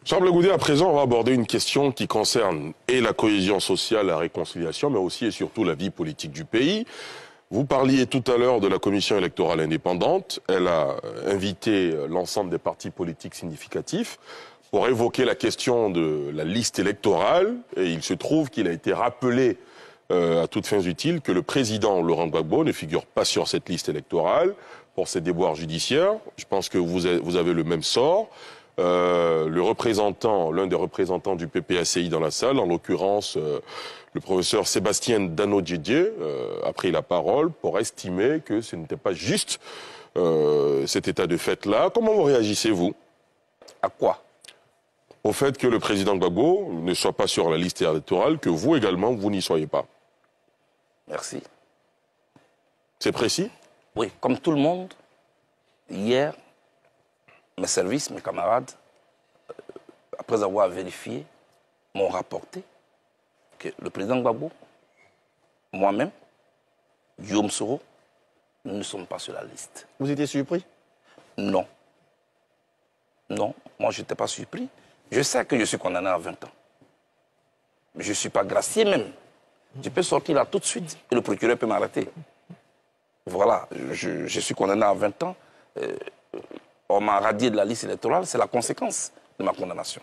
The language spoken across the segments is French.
Charles Goudé, à présent, on va aborder une question qui concerne et la cohésion sociale, la réconciliation, mais aussi et surtout la vie politique du pays. Vous parliez tout à l'heure de la commission électorale indépendante. Elle a invité l'ensemble des partis politiques significatifs pour évoquer la question de la liste électorale. Et il se trouve qu'il a été rappelé à toutes fins utiles que le président Laurent Gbagbo ne figure pas sur cette liste électorale pour ses déboires judiciaires. Je pense que vous avez le même sort. L'un des représentants du PPACI dans la salle, en l'occurrence le professeur Sébastien Dano-Didier, a pris la parole pour estimer que ce n'était pas juste cet état de fait-là. Comment vous réagissez, vous? À quoi? Au fait que le président Gbagbo ne soit pas sur la liste électorale, que vous également, vous n'y soyez pas. Merci. C'est précis? Oui, comme tout le monde, hier, mes services, mes camarades, après avoir vérifié, m'ont rapporté que le président Gbagbo, moi-même, Guillaume Soro, nous ne sommes pas sur la liste. Vous étiez surpris? Non. Non, moi je n'étais pas surpris. Je sais que je suis condamné à 20 ans. Mais je ne suis pas gracié même. Je peux sortir là tout de suite et le procureur peut m'arrêter. Voilà, je suis condamné à 20 ans. On m'a radié de la liste électorale, c'est la conséquence de ma condamnation.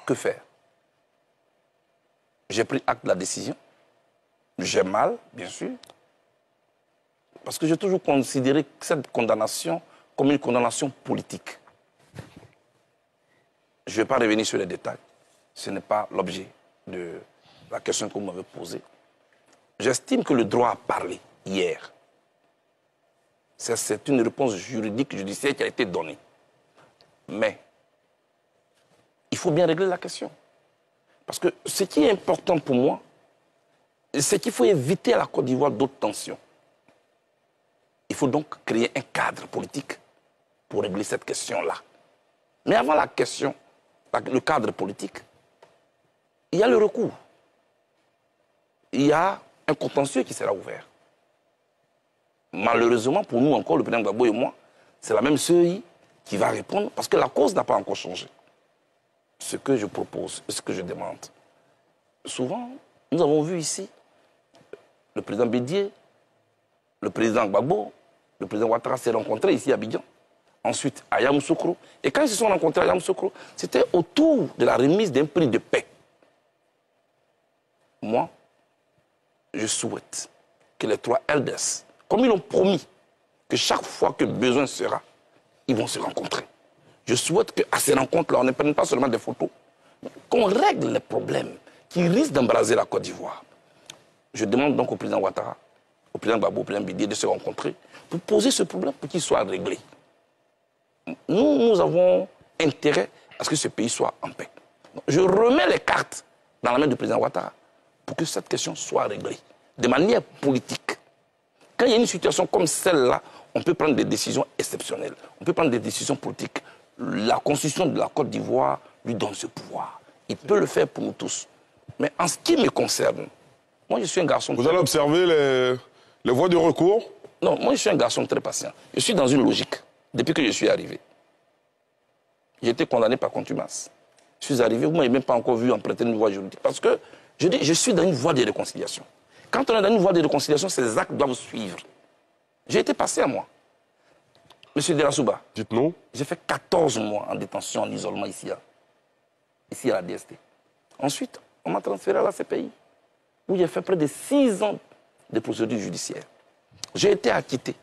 Que faire? J'ai pris acte de la décision. J'ai mal, bien sûr. Parce que j'ai toujours considéré cette condamnation comme une condamnation politique. Je ne vais pas revenir sur les détails. Ce n'est pas l'objet de la question que vous m'avez posée. J'estime que le droit à parler, hier, c'est une réponse juridique, judiciaire qui a été donnée. Mais il faut bien régler la question. Parce que ce qui est important pour moi, c'est qu'il faut éviter à la Côte d'Ivoire d'autres tensions. Il faut donc créer un cadre politique pour régler cette question-là. Mais avant la question, le cadre politique, il y a le recours. Il y a un contentieux qui sera ouvert. Malheureusement, pour nous encore, le président Gbagbo et moi, c'est la même CEI qui va répondre parce que la cause n'a pas encore changé. Ce que je propose, ce que je demande. Souvent, nous avons vu ici le président Bédié, le président Gbagbo, le président Ouattara s'est rencontré ici à Abidjan. Ensuite, à Yamoussoukro. Et quand ils se sont rencontrés à Yamoussoukro, c'était autour de la remise d'un prix de paix. Moi, je souhaite que les trois elders, comme ils l'ont promis, que chaque fois que besoin sera, ils vont se rencontrer. Je souhaite qu'à ces rencontres-là, on ne prenne pas seulement des photos, mais qu'on règle les problèmes qui risquent d'embraser la Côte d'Ivoire. Je demande donc au président Ouattara, au président Gbagbo, au président Bédié de se rencontrer pour poser ce problème pour qu'il soit réglé. Nous avons intérêt à ce que ce pays soit en paix. Je remets les cartes dans la main du président Ouattara pour que cette question soit réglée de manière politique. Quand il y a une situation comme celle-là, on peut prendre des décisions exceptionnelles. On peut prendre des décisions politiques. La constitution de la Côte d'Ivoire lui donne ce pouvoir. Il peut le faire pour nous tous. Mais en ce qui me concerne, moi je suis un garçon... Vous allez observer les voies de recours? Non, moi je suis un garçon très patient. Je suis dans une logique depuis que je suis arrivé. J'ai été condamné par contumace. Je suis arrivé, vous ne m'avez même pas encore vu emprunter une voie juridique. Parce que je dis, je suis dans une voie de réconciliation. Quand on est dans une voie de réconciliation, ces actes doivent suivre. J'ai été passé à moi. Monsieur Delassouba. Dites-nous. J'ai fait 14 mois en détention, en isolement ici à la DST. Ensuite, on m'a transféré à la CPI, où j'ai fait près de 6 ans de procédure judiciaire. J'ai été acquitté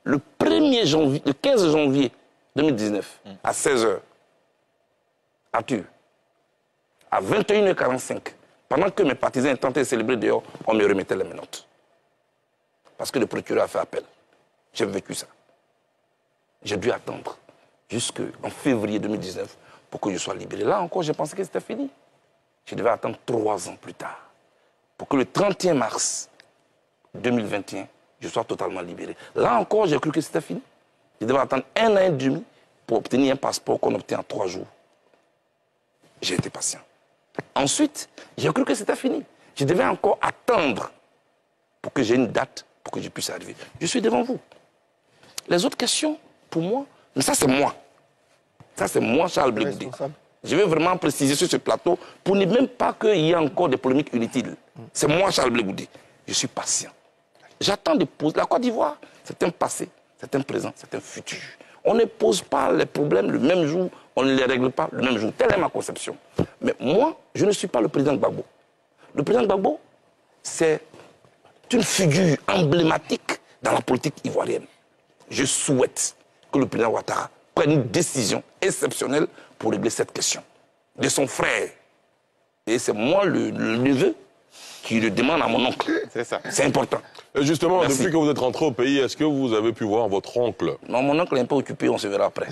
le 15 janvier 2019, à 16h, à Tulle, à 21h45, pendant que mes partisans tentaient de célébrer dehors, on me remettait les menottes. Parce que le procureur a fait appel. J'ai vécu ça. J'ai dû attendre jusqu'en février 2019 pour que je sois libéré. Là encore, j'ai pensé que c'était fini. Je devais attendre 3 ans plus tard pour que le 31 mars 2021, je sois totalement libéré. Là encore, j'ai cru que c'était fini. Je devais attendre 1 an et demi pour obtenir un passeport qu'on obtient en 3 jours. J'ai été patient. Ensuite, j'ai cru que c'était fini. Je devais encore attendre pour que j'ai une date, pour que je puisse arriver. Je suis devant vous. Les autres questions, pour moi, mais ça c'est moi. Ça, c'est moi, Charles Blé Goudé. Je vais vraiment préciser sur ce plateau pour ne même pas qu'il y ait encore des polémiques inutiles. C'est moi, Charles Blé Goudé. Je suis patient. J'attends de poser. La Côte d'Ivoire, c'est un passé, c'est un présent, c'est un futur. On ne pose pas les problèmes le même jour, on ne les règle pas le même jour. Telle est ma conception. Mais moi, je ne suis pas le président Gbagbo. Le président Gbagbo, c'est une figure emblématique dans la politique ivoirienne. Je souhaite que le président Ouattara prenne une décision exceptionnelle pour régler cette question. De son frère. Et c'est moi le neveu qui le demande à mon oncle. C'est ça. C'est important. Et justement, Merci. depuis que vous êtes rentré au pays, est-ce que vous avez pu voir votre oncle? Non, mon oncle est un peu occupé, on se verra après.